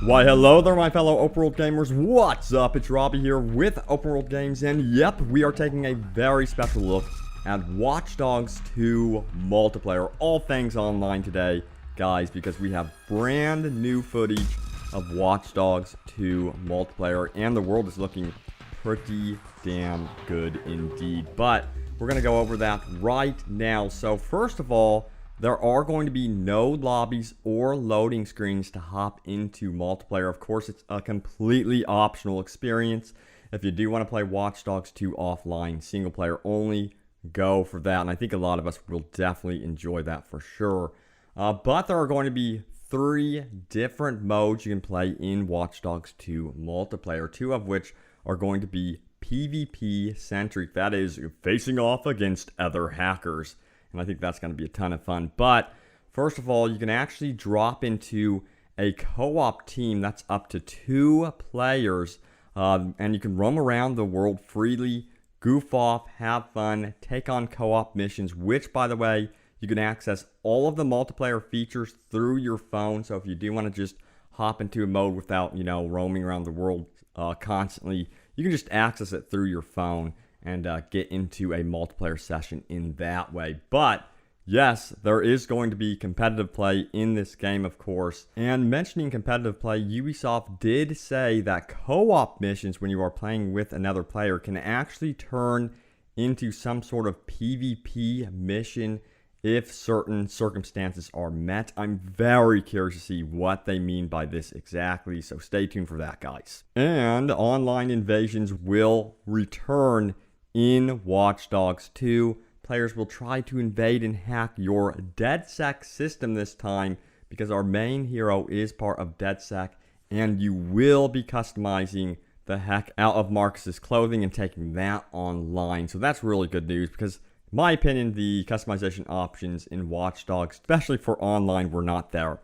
Why hello there my fellow open world gamers, what's up? It's Robbie here with Open World Games, and yep, we are taking a very special look at Watch Dogs 2 multiplayer, all things online today, guys, because we have brand new footage of Watch Dogs 2 multiplayer, and the world is looking pretty damn good indeed. But we're going to go over that right now. So first of all, there are going to be no lobbies or loading screens to hop into multiplayer. Of course, it's a completely optional experience. If you do want to play Watch Dogs 2 offline, single player only, go for that. And I think a lot of us will definitely enjoy that for sure. But there are going to be 3 different modes you can play in Watch Dogs 2 multiplayer, 2 of which are going to be PvP centric. That is, facing off against other hackers. And I think that's going to be a ton of fun. But first of all, you can actually drop into a co-op team that's up to 2 players. And you can roam around the world freely, goof off, have fun, take on co-op missions, which, by the way, you can access all of the multiplayer features through your phone. So if you do want to just hop into a mode without, roaming around the world constantly, you can just access it through your phone and get into a multiplayer session in that way. But yes, there is going to be competitive play in this game, of course. And mentioning competitive play, Ubisoft did say that co-op missions, when you are playing with another player, can actually turn into some sort of PvP mission if certain circumstances are met. I'm very curious to see what they mean by this exactly, so stay tuned for that, guys. And online invasions will return in Watch Dogs 2. Players will try to invade and hack your DedSec system this time, because our main hero is part of DedSec, and you will be customizing the heck out of Marcus's clothing and taking that online. So that's really good news, because in my opinion, the customization options in Watch Dogs, especially for online, were not there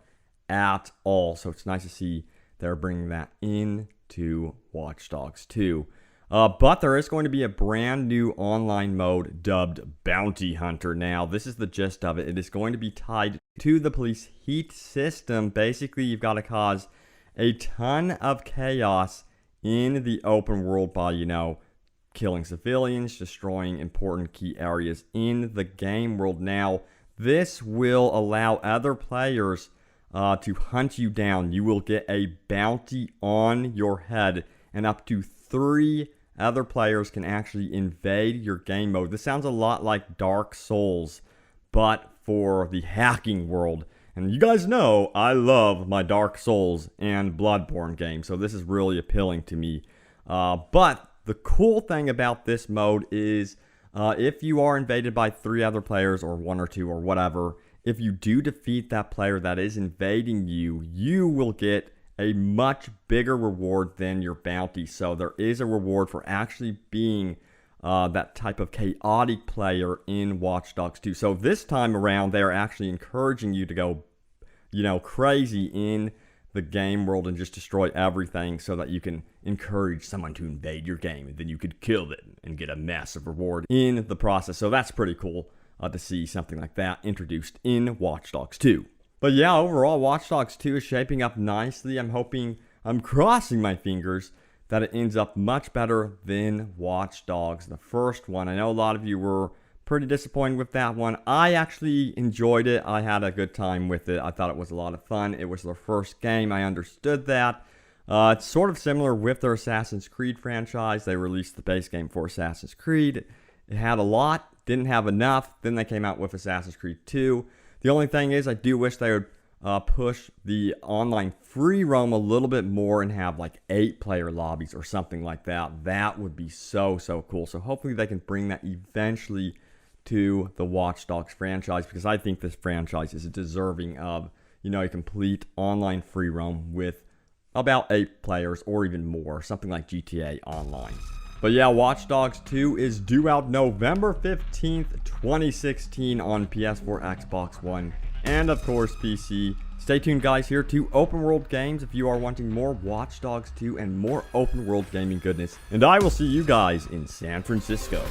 at all. So it's nice to see they're bringing that into Watch Dogs 2. But there is going to be a brand new online mode dubbed Bounty Hunter. Now, this is the gist of it. It is going to be tied to the police heat system. Basically, you've got to cause a ton of chaos in the open world by, killing civilians, destroying important key areas in the game world. Now, this will allow other players to hunt you down. You will get a bounty on your head, and up to 3 other players can actually invade your game mode. This sounds a lot like Dark Souls, but for the hacking world. And you guys know I love my Dark Souls and Bloodborne games, so this is really appealing to me. But the cool thing about this mode is if you are invaded by 3 other players, or 1 or 2 or whatever, if you do defeat that player that is invading you, you will get a much bigger reward than your bounty. So there is a reward for actually being that type of chaotic player in Watch Dogs 2. So this time around, they're actually encouraging you to go, crazy in the game world and just destroy everything, so that you can encourage someone to invade your game, and then you could kill them and get a massive reward in the process. So that's pretty cool to see something like that introduced in Watch Dogs 2. But yeah, overall, Watch Dogs 2 is shaping up nicely. I'm crossing my fingers that it ends up much better than Watch Dogs, the first one. I know a lot of you were pretty disappointed with that one. I actually enjoyed it. I had a good time with it. I thought it was a lot of fun. It was their first game. I understood that. It's sort of similar with their Assassin's Creed franchise. They released the base game for Assassin's Creed. It had a lot, didn't have enough. Then they came out with Assassin's Creed 2. The only thing is, I do wish they would push the online free roam a little bit more and have like 8-player lobbies or something like that. That would be so cool. So hopefully they can bring that eventually to the Watch Dogs franchise, because I think this franchise is deserving of, a complete online free roam with about 8 players or even more, something like GTA Online. But yeah, Watch Dogs 2 is due out November 15th, 2016 on PS4, Xbox One, and of course PC. Stay tuned, guys, here to Open World Games if you are wanting more Watch Dogs 2 and more open world gaming goodness. And I will see you guys in San Francisco.